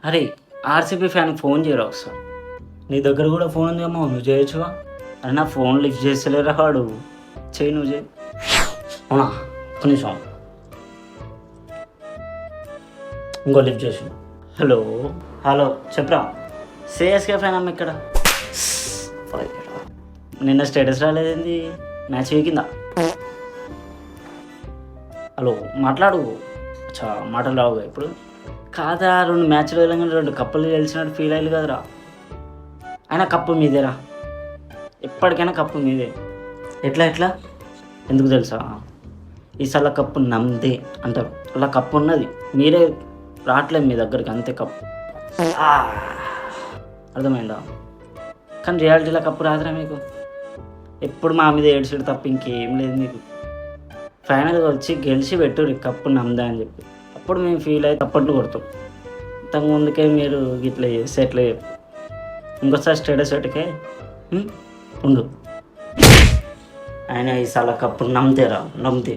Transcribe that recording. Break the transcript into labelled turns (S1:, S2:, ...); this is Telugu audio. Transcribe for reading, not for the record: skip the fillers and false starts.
S1: అరే ఆర్సీబీ ఫ్యాన్కి ఫోన్ చేయరా ఒకసారి. నీ దగ్గర కూడా ఫోన్ ఉందేమో, నువ్వు చేయొచ్చుగా. అరే నా ఫోన్ లిఫ్ట్ చేస్తలేరా వాడు. చేయి, నువ్వు చేయి. అవునా, ఒక నిమిషం. ఇంకో లిఫ్ట్ చేసి. హలో హలో, చెప్పరా. సిఎస్కే ఫ్యాన్ అమ్మ ఇక్కడ. నిన్న స్టేటస్ రాలేదేంది, మ్యాచ్ వీకిందా? హలో, మాట్లాడు. అచ్చా, మాటలు రావుగా ఇప్పుడు. కాదా, 2 మ్యాచ్లు వెళ్ళగానే 2 కప్పులు గెలిచినట్టు ఫీల్ అయ్యాలి కదరా. అయినా కప్పు మీదేరా, ఎప్పటికైనా కప్పు మీదే. ఎట్లా ఎట్లా ఎందుకు తెలుసా, ఈసారి కప్పు నమ్మదే అంటారు. అలా కప్పు ఉన్నది, మీరే రావట్లేదు మీ దగ్గరికి, అంతే కప్పు. అర్థమైందా? కానీ రియాలిటీలో కప్పు రాదురా మీకు. ఎప్పుడు మా మీద ఏడ్చుడు తప్ప ఇంకేం లేదు మీకు. ఫైనల్గా వచ్చి గెలిచి పెట్టుర్రి కప్పు నమ్మదా అని చెప్పి, అప్పుడు మేము ఫీల్ అయ్యి తప్పట్లు కొడతాం. ఇంతకు ముందుకే మీరు ఇట్లా చేస్తే ఎట్లా చెప్పు. ఇంకోసారి స్టేటస్ పెట్టుకే ఉండు. ఆయన ఈసారి కప్పు నమ్ముతేరా, నమ్మితే